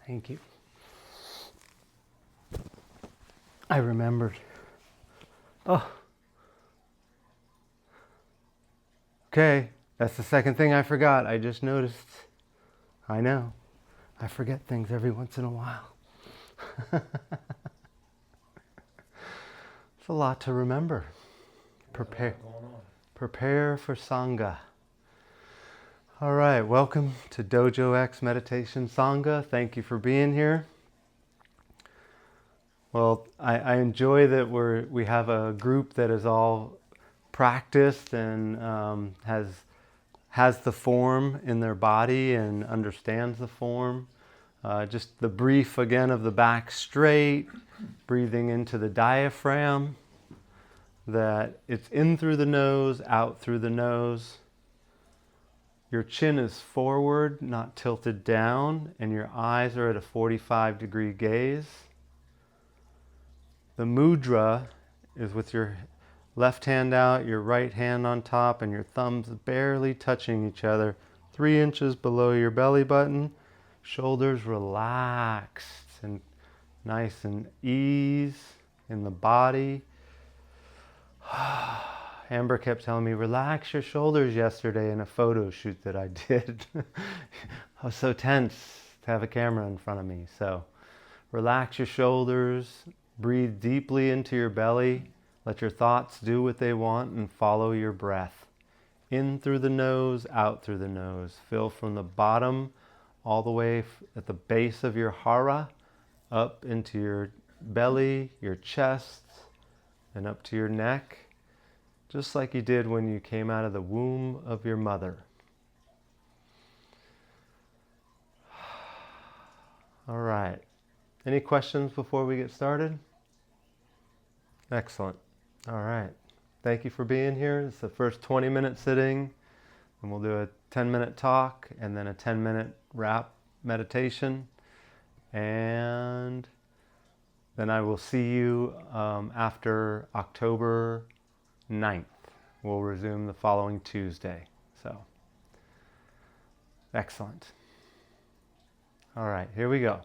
Thank you. I remembered. Oh. Okay, that's the second thing I forgot. I just noticed. I know. I forget things every once in a while. It's a lot to remember. Prepare for Sangha. All right, welcome to Dojo X Meditation Sangha. Thank you for being here. Well, I enjoy that we have a group that is all practiced and has the form in their body and understands the form. Just the brief again of the back straight, breathing into the diaphragm, that it's in through the nose, out through the nose. Your chin is forward, not tilted down, and your eyes are at a 45-degree gaze. The mudra is with your left hand out, your right hand on top, and your thumbs barely touching each other, 3 inches below your belly button. Shoulders relaxed and nice and ease in the body. Amber kept telling me, relax your shoulders yesterday in a photo shoot that I did. I was so tense to have a camera in front of me. So relax your shoulders, breathe deeply into your belly, let your thoughts do what they want and follow your breath. In through the nose, out through the nose. Fill from the bottom all the way at the base of your hara, up into your belly, your chest, and up to your neck. Just like you did when you came out of the womb of your mother. All right. Any questions before we get started? Excellent. All right. Thank you for being here. It's the first 20-minute sitting, and we'll do a 10-minute talk and then a 10-minute wrap meditation. And then I will see you after October 9th. We'll resume the following Tuesday. So, excellent. All right, here we go.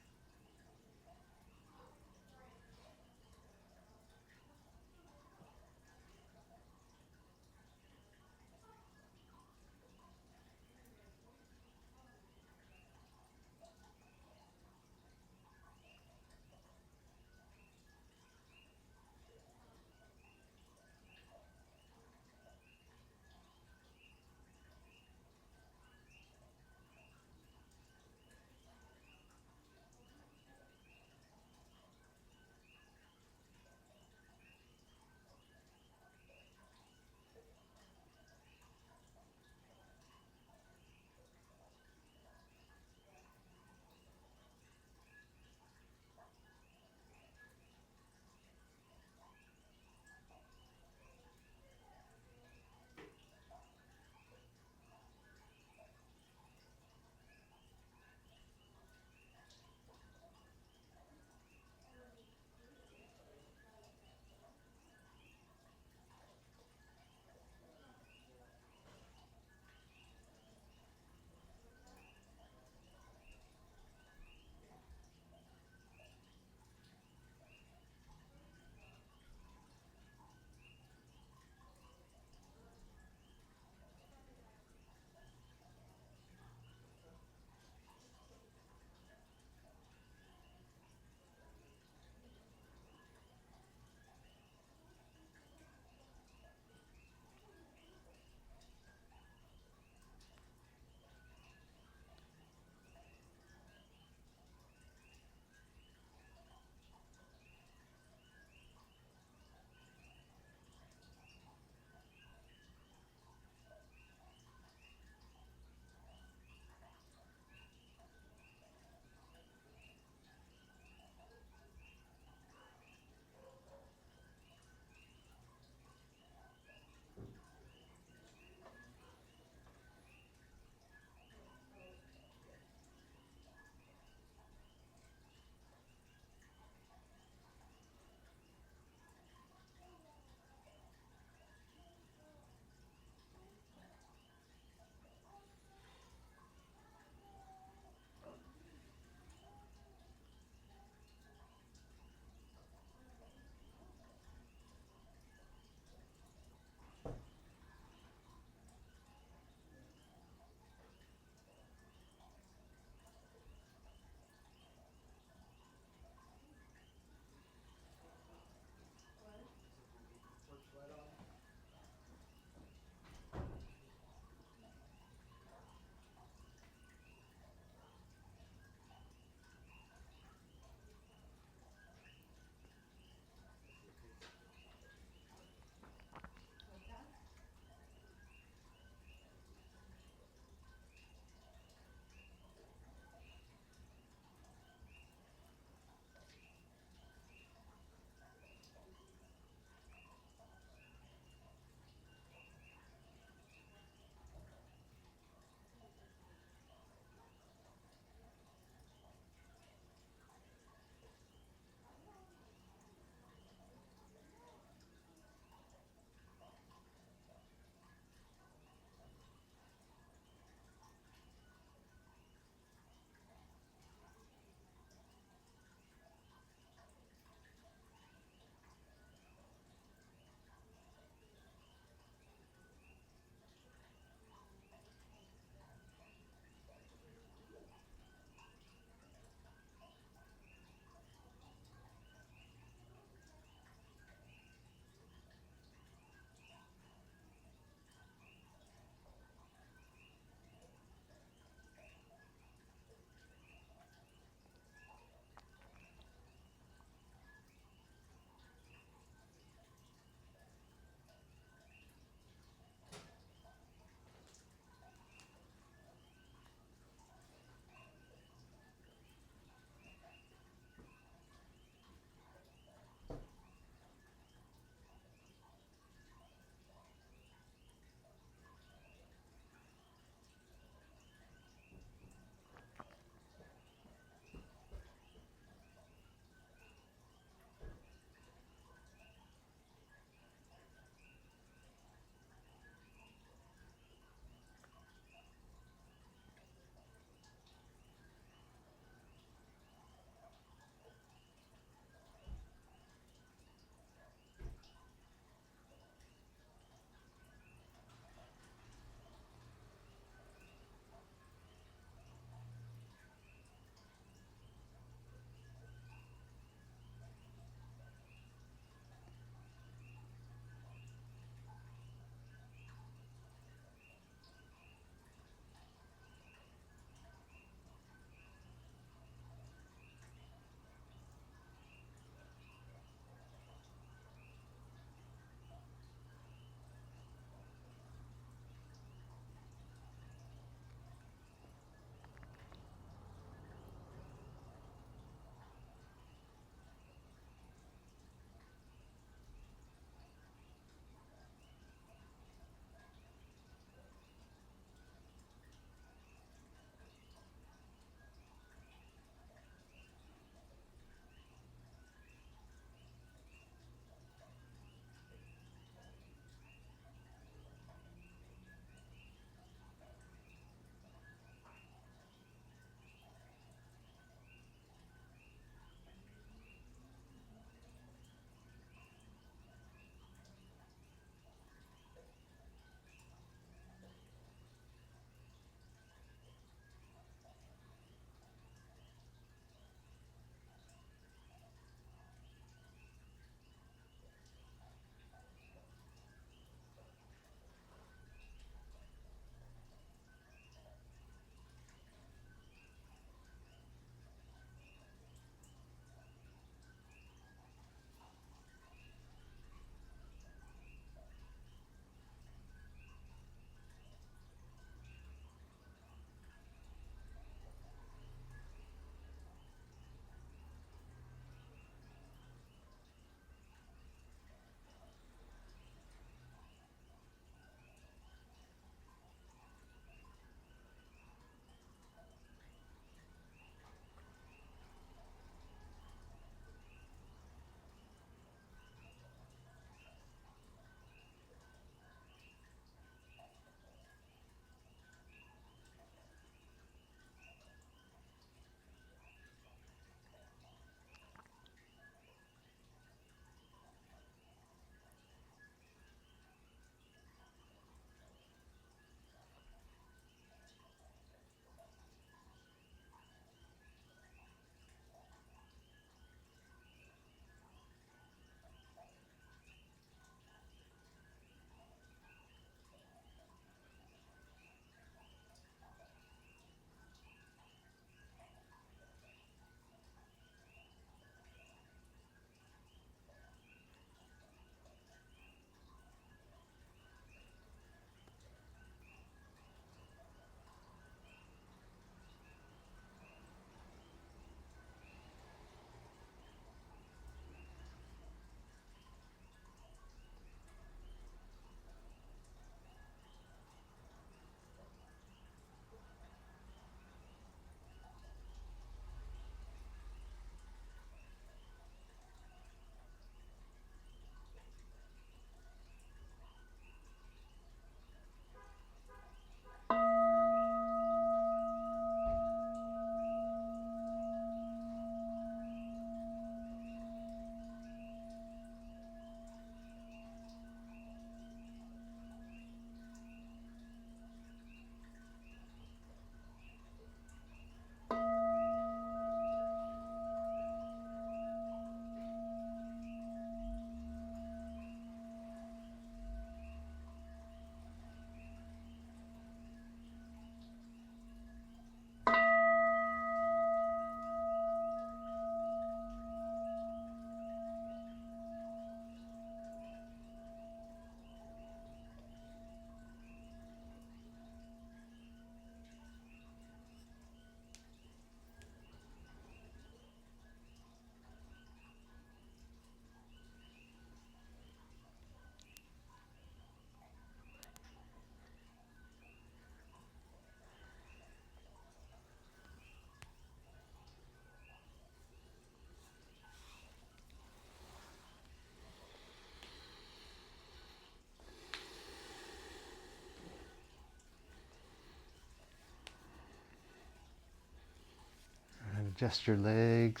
Just your legs.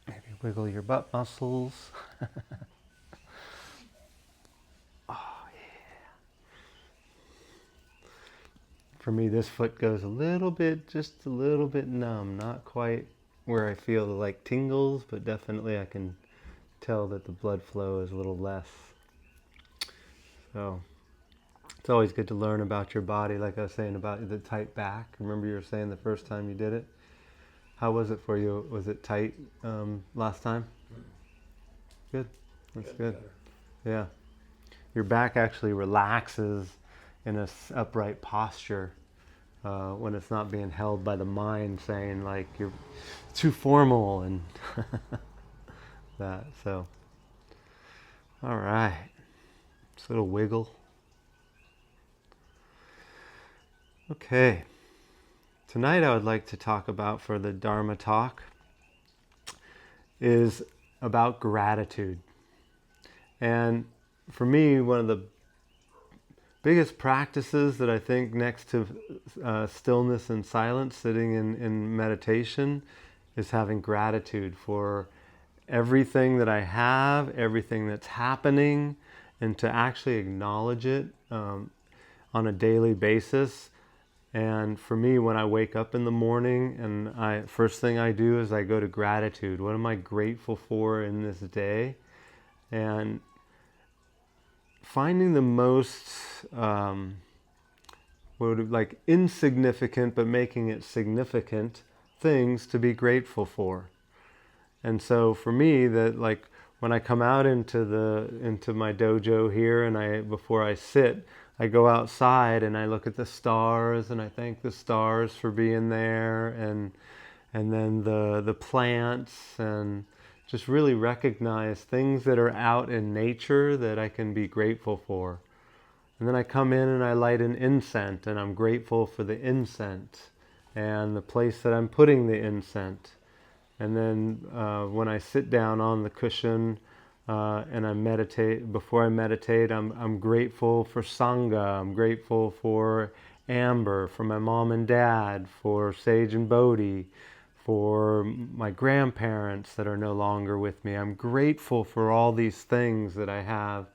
Maybe wiggle your butt muscles. Oh, yeah. For me, this foot goes a little bit, just a little bit numb. Not quite where I feel the like tingles, but definitely I can tell that the blood flow is a little less. So it's always good to learn about your body, like I was saying about the tight back. Remember you were saying the first time you did it? How was it for you? Was it tight last time? Good. That's good. Yeah. Your back actually relaxes in a upright posture when it's not being held by the mind saying like you're too formal and that. So, all right. Just a little wiggle. Okay. Tonight I would like to talk about, for the Dharma talk, is about gratitude. And for me, one of the biggest practices that I think next to stillness and silence, sitting in meditation, is having gratitude for everything that I have, everything that's happening, and to actually acknowledge it on a daily basis. And for me, when I wake up in the morning, and first thing I do is I go to gratitude. What am I grateful for in this day? And finding the most like insignificant but making it significant things to be grateful for. And so for me, that like when I come out into my dojo here, and before I sit, I go outside and I look at the stars and I thank the stars for being there, and then the plants, and just really recognize things that are out in nature that I can be grateful for. And then I come in and I light an incense, and I'm grateful for the incense and the place that I'm putting the incense. And then when I sit down on the cushion and I meditate, before I meditate, I'm grateful for Sangha. I'm grateful for Amber, for my mom and dad, for Sage and Bodhi, for my grandparents that are no longer with me. I'm grateful for all these things that I have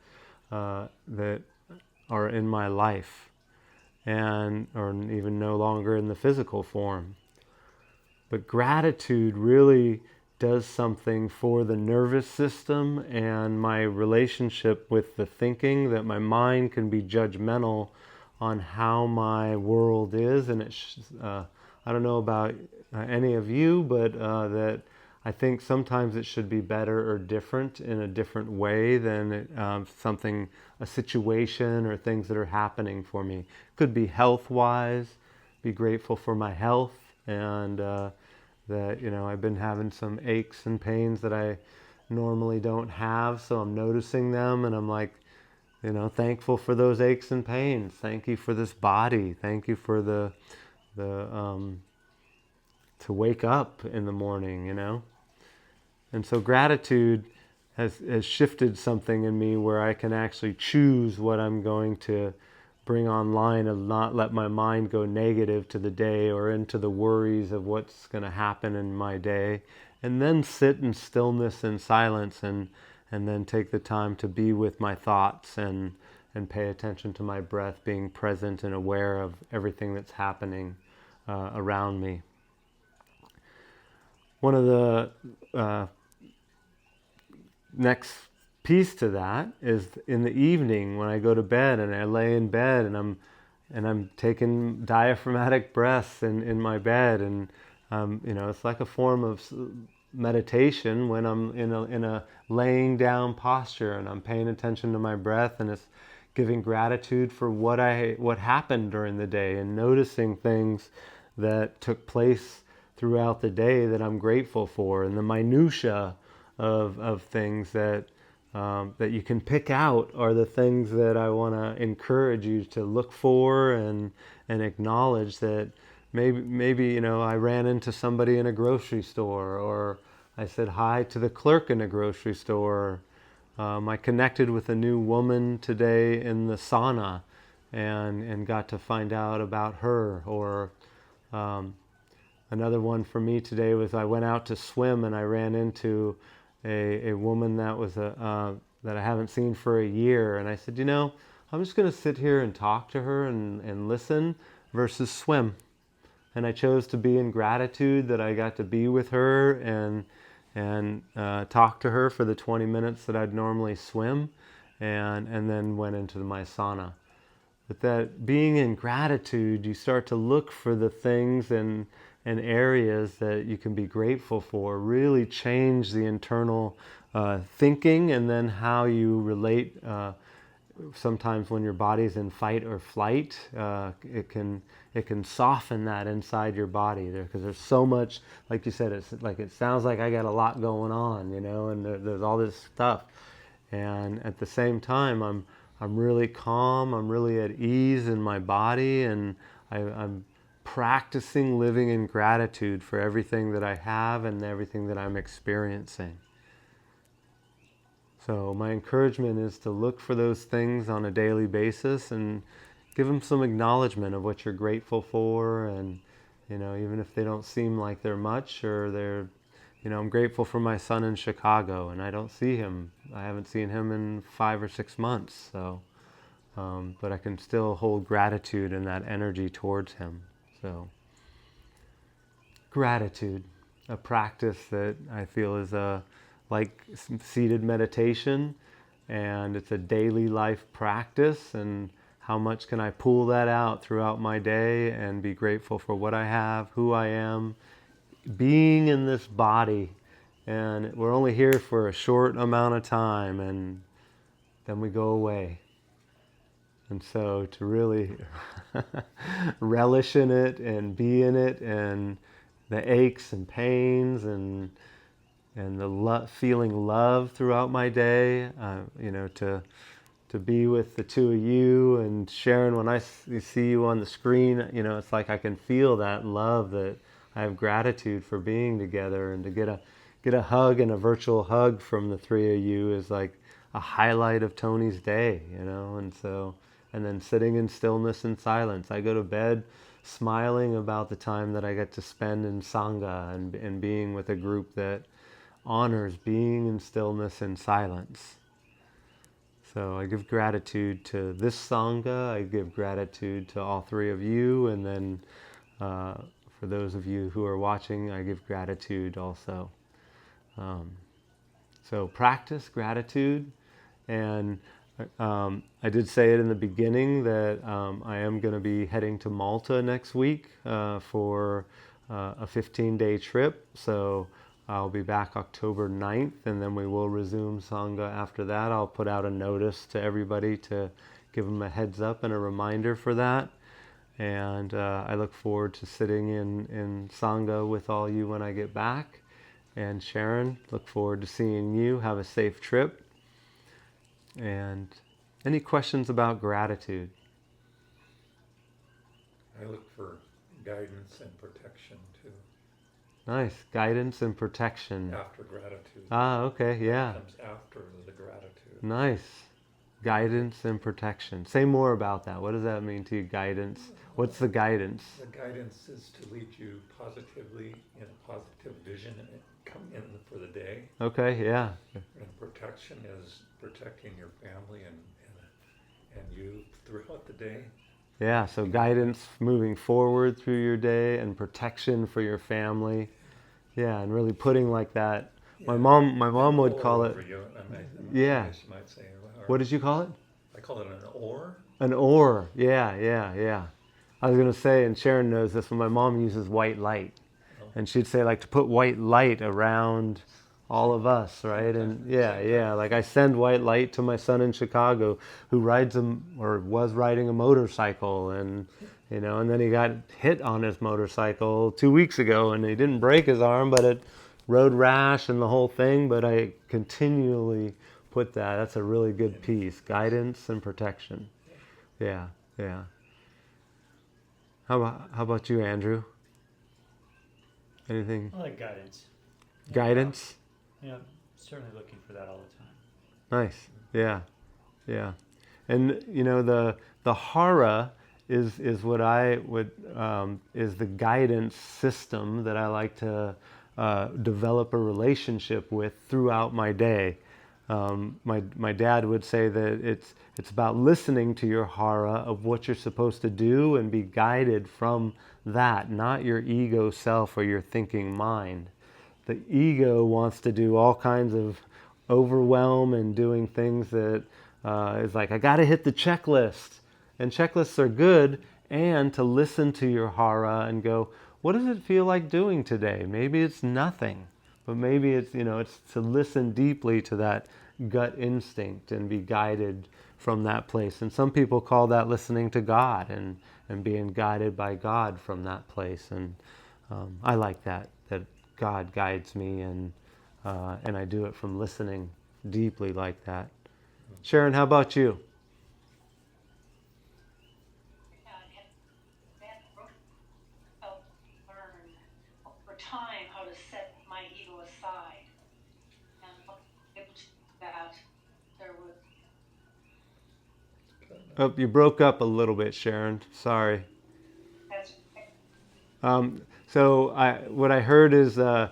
that are in my life and or even no longer in the physical form. But gratitude really does something for the nervous system and my relationship with the thinking, that my mind can be judgmental on how my world is. And I don't know about any of you, but that I think sometimes it should be better or different in a different way than a situation or things that are happening for me. Could be health-wise, be grateful for my health, and that, I've been having some aches and pains that I normally don't have, so I'm noticing them, and I'm like, thankful for those aches and pains. Thank you for this body. Thank you for the to wake up in the morning, And so gratitude has shifted something in me where I can actually choose what I'm going to bring online, and not let my mind go negative to the day or into the worries of what's going to happen in my day, and then sit in stillness and silence, and then take the time to be with my thoughts and pay attention to my breath, being present and aware of everything that's happening around me. One of the next piece to that is in the evening when I go to bed and I lay in bed and I'm taking diaphragmatic breaths in my bed, and it's like a form of meditation when I'm in a laying down posture, and I'm paying attention to my breath, and it's giving gratitude for what happened during the day, and noticing things that took place throughout the day that I'm grateful for, and the minutia of things that you can pick out are the things that I want to encourage you to look for and acknowledge. That maybe I ran into somebody in a grocery store, or I said hi to the clerk in a grocery store. I connected with a new woman today in the sauna and got to find out about her, or Another one for me today was I went out to swim and I ran into a woman that was that I haven't seen for a year, and I said, I'm just going to sit here and talk to her and listen versus swim. And I chose to be in gratitude that I got to be with her and talk to her for the 20 minutes that I'd normally swim, and then went into my sauna. But that being in gratitude, you start to look for the things and areas that you can be grateful for, really change the internal thinking, and then how you relate. Sometimes when your body's in fight or flight, it can soften that inside your body there, because there's so much, like you said, it's like it sounds like I got a lot going on, and there's all this stuff, and at the same time I'm really calm, I'm really at ease in my body, and I'm practicing living in gratitude for everything that I have and everything that I'm experiencing. So my encouragement is to look for those things on a daily basis and give them some acknowledgement of what you're grateful for, and even if they don't seem like they're much, or they're, I'm grateful for my son in Chicago, and I don't see him. I haven't seen him in 5 or 6 months, so but I can still hold gratitude and that energy towards him. So gratitude, a practice that I feel is like seated meditation, and it's a daily life practice, and how much can I pull that out throughout my day and be grateful for what I have, who I am, being in this body. And we're only here for a short amount of time, and then we go away. And so to really relish in it and be in it, and the aches and pains and the feeling love throughout my day, to be with the two of you, and Sharon, when I see you on the screen, it's like I can feel that love, that I have gratitude for being together, and to get a hug, and a virtual hug from the three of you is like a highlight of Tony's day, and then sitting in stillness and silence. I go to bed smiling about the time that I get to spend in Sangha and being with a group that honors being in stillness and silence. So I give gratitude to this Sangha, I give gratitude to all three of you, and then for those of you who are watching, I give gratitude also. So practice gratitude, and I did say it in the beginning that I am going to be heading to Malta next week for a 15-day trip. So I'll be back October 9th, and then we will resume Sangha after that. I'll put out a notice to everybody to give them a heads up and a reminder for that. And I look forward to sitting in Sangha with all you when I get back. And Sharon, look forward to seeing you. Have a safe trip. And any questions about gratitude? I look for guidance and protection too. Nice. Guidance and protection. After gratitude. Okay, yeah. It comes after the gratitude. Nice. Guidance and protection. Say more about that. What does that mean to you, guidance? What's the guidance? The guidance is to lead you positively in a positive vision and come in for the day. Okay, yeah. And protection is protecting your family and you throughout the day. Yeah, so guidance moving forward through your day, and protection for your family. Yeah, and really putting like that. Yeah. My mom would call it. Yeah. You might say, what did you call it? I call it an oar. An oar. Yeah. I was going to say, and Sharon knows this, when my mom uses white light. Oh. And she'd say, like, to put white light around all of us, right? And yeah. Like, I send white light to my son in Chicago, who was riding a motorcycle, and and then he got hit on his motorcycle 2 weeks ago, and he didn't break his arm, but it road rash and the whole thing. But I continually put that. That's a really good piece. Guidance and protection. Yeah. How about you, Andrew? Anything? I like guidance. Guidance? Yeah, certainly looking for that all the time. Nice. Yeah. And the hara is what I would is the guidance system that I like to develop a relationship with throughout my day. My dad would say that it's about listening to your hara of what you're supposed to do and be guided from that, not your ego self or your thinking mind. The ego wants to do all kinds of overwhelm and doing things that is like, I got to hit the checklist. And checklists are good, and to listen to your hara and go, what does it feel like doing today? Maybe it's nothing, but maybe it's, it's to listen deeply to that gut instinct and be guided from that place. And some people call that listening to God and being guided by God from that place. And I like that God guides me, and I do it from listening deeply like that. Sharon, how about you? Time how to set my ego aside, and that there was. Oh, you broke up a little bit, Sharon. Sorry. That's So what I heard is and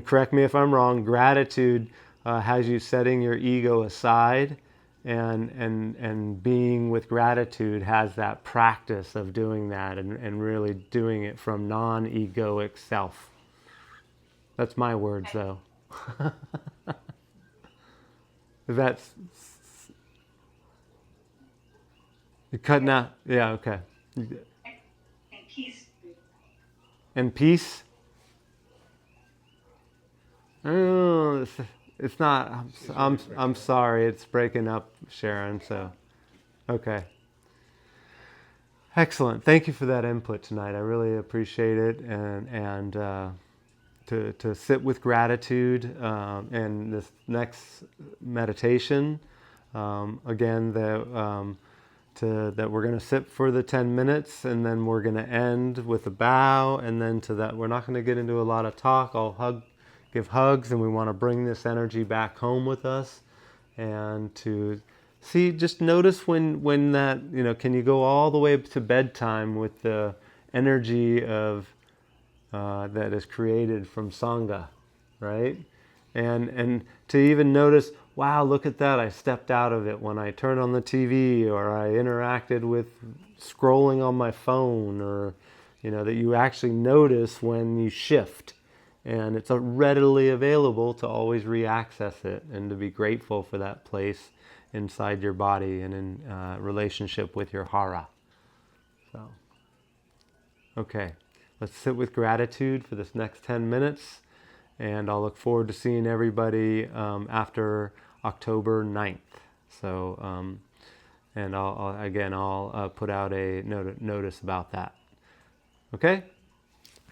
correct me if I'm wrong, gratitude has you setting your ego aside, and being with gratitude has that practice of doing that and really doing it from non-egoic self. That's my words, though. That's you're cutting out. Yeah, okay. and peace. And peace. Oh, it's not. I'm sorry. It's breaking up, Sharon. So, okay. Excellent. Thank you for that input tonight. I really appreciate it, and to sit with gratitude and this next meditation. Again, that we're going to sit for the 10 minutes, and then we're going to end with a bow, and then to that we're not going to get into a lot of talk. I'll give hugs, and we want to bring this energy back home with us, and to see, just notice when that, can you go all the way to bedtime with the energy of that is created from Sangha, right? And to even notice, wow, look at that, I stepped out of it when I turned on the TV, or I interacted with scrolling on my phone, or, that you actually notice when you shift. And it's readily available to always re-access it, and to be grateful for that place inside your body and in relationship with your hara. So, okay, let's sit with gratitude for this next 10 minutes, and I'll look forward to seeing everybody after October 9th. So, and I'll put out a notice about that. Okay?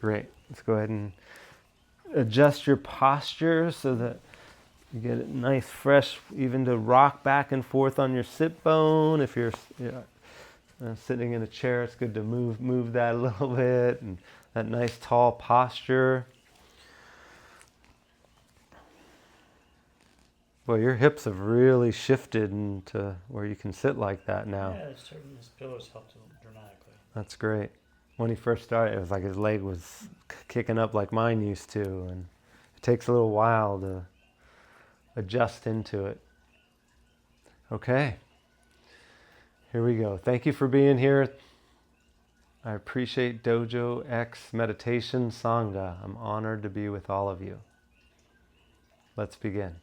Great. Let's go ahead and adjust your posture so that you get it nice, fresh, even to rock back and forth on your sit bone. If you're sitting in a chair, it's good to move that a little bit, and that nice tall posture. Well, your hips have really shifted into where you can sit like that now. Yeah, certain pillows helped dramatically. That's great. When he first started, it was like his leg was kicking up like mine used to, and it takes a little while to adjust into it. Okay. Here we go. Thank you for being here. I appreciate Dojo X Meditation Sangha. I'm honored to be with all of you. Let's begin.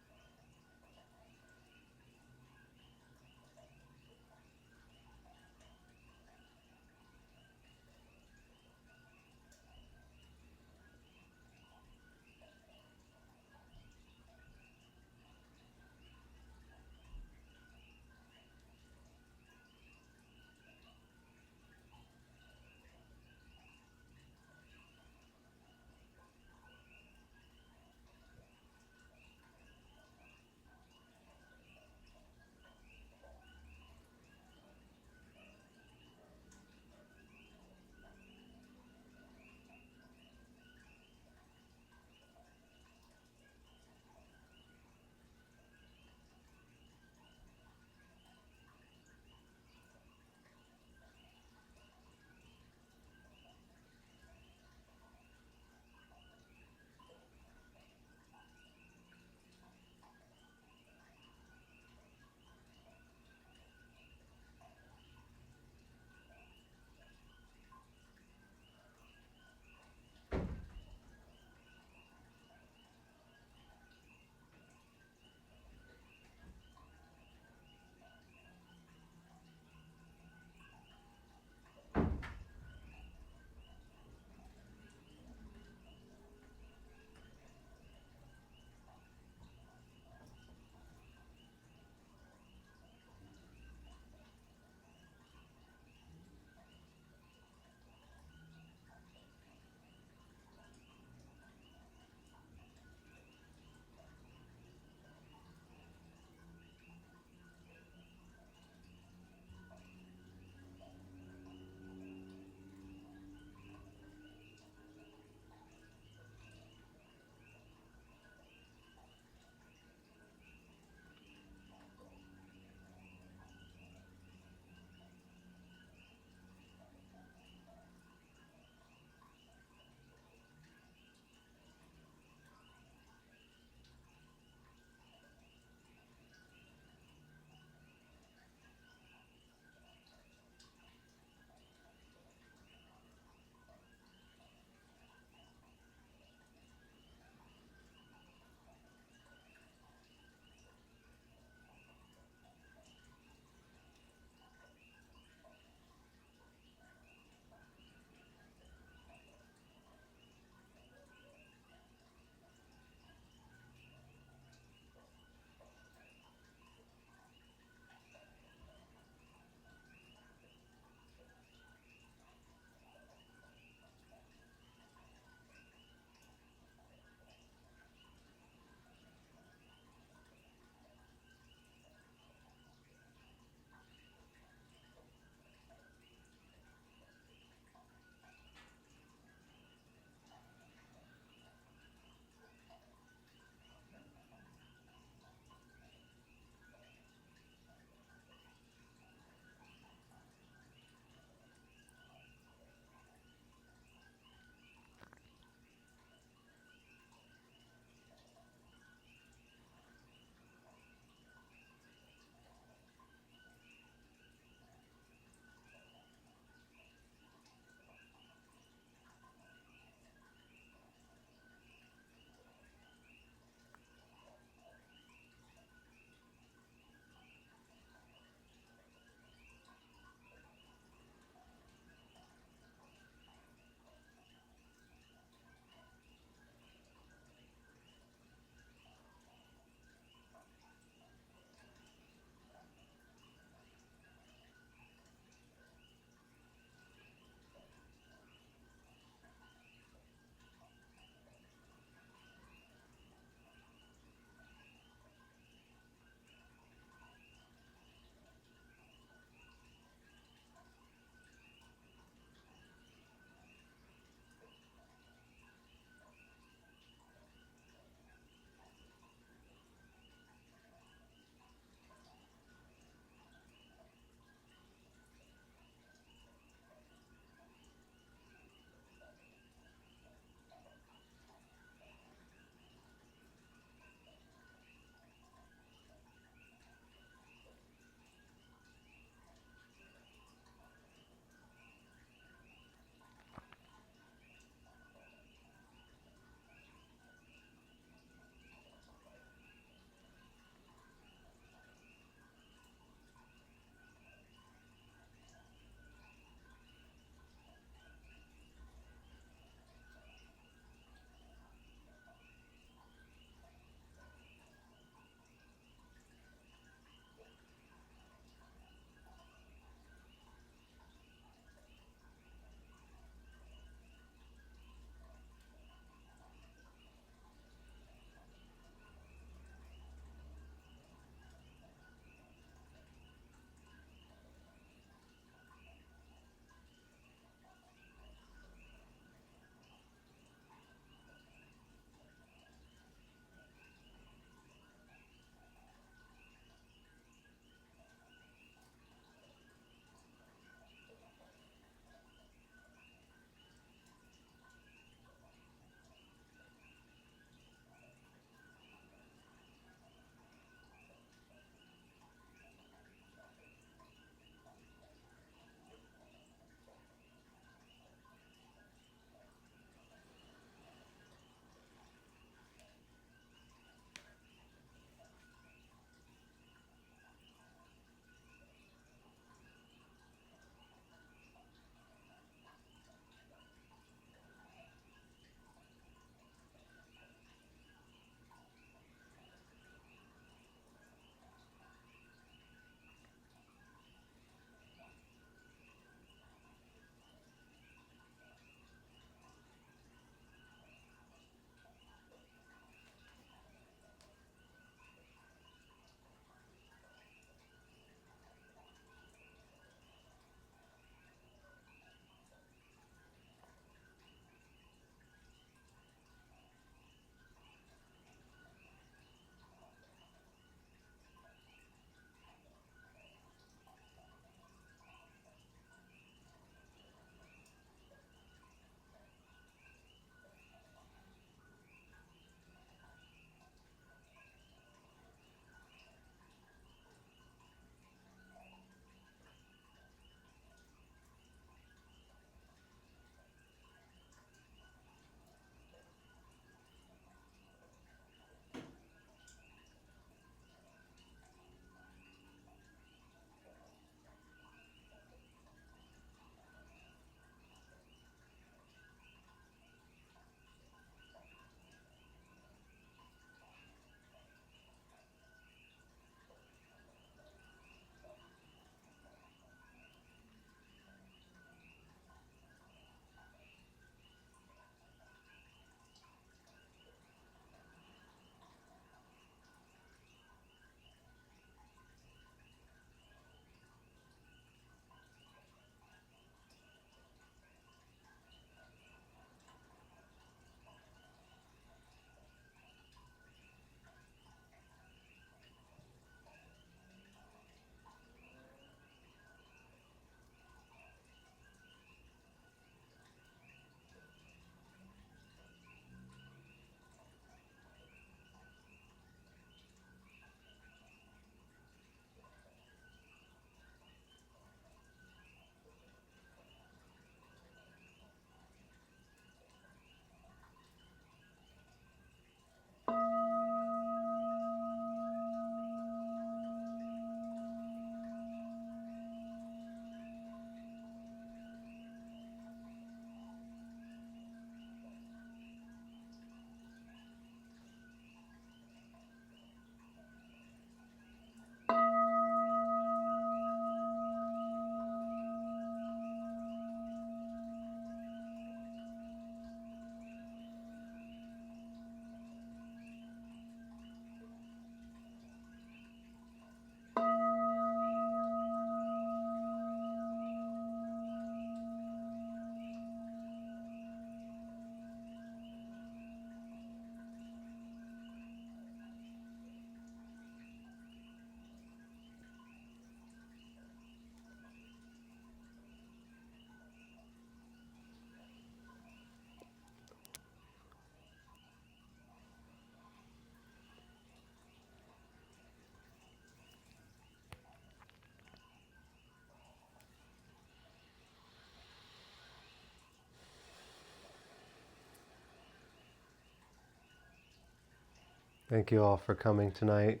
Thank you all for coming tonight.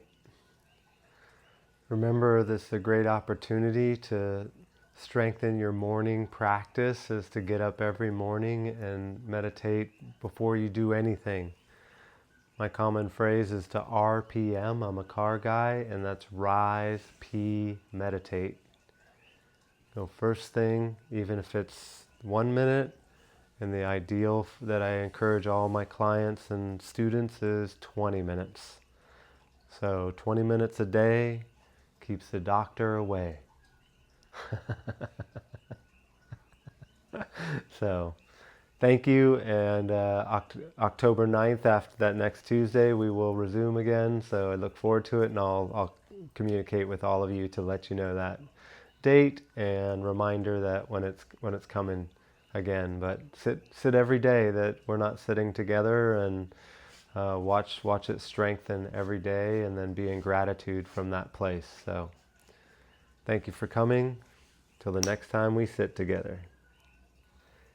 Remember, this is a great opportunity to strengthen your morning practice, is to get up every morning and meditate before you do anything. My common phrase is to RPM, I'm a car guy, and that's rise, P, meditate. So first thing, even if it's 1 minute, and the ideal that I encourage all my clients and students is 20 minutes. So 20 minutes a day keeps the doctor away. So thank you, and October 9th, after that next Tuesday, we will resume again. So I look forward to it, and I'll communicate with all of you to let you know that date and reminder that when it's coming again. But sit every day that we're not sitting together, and watch it strengthen every day, and then be in gratitude from that place. So thank you for coming. Till the next time we sit together.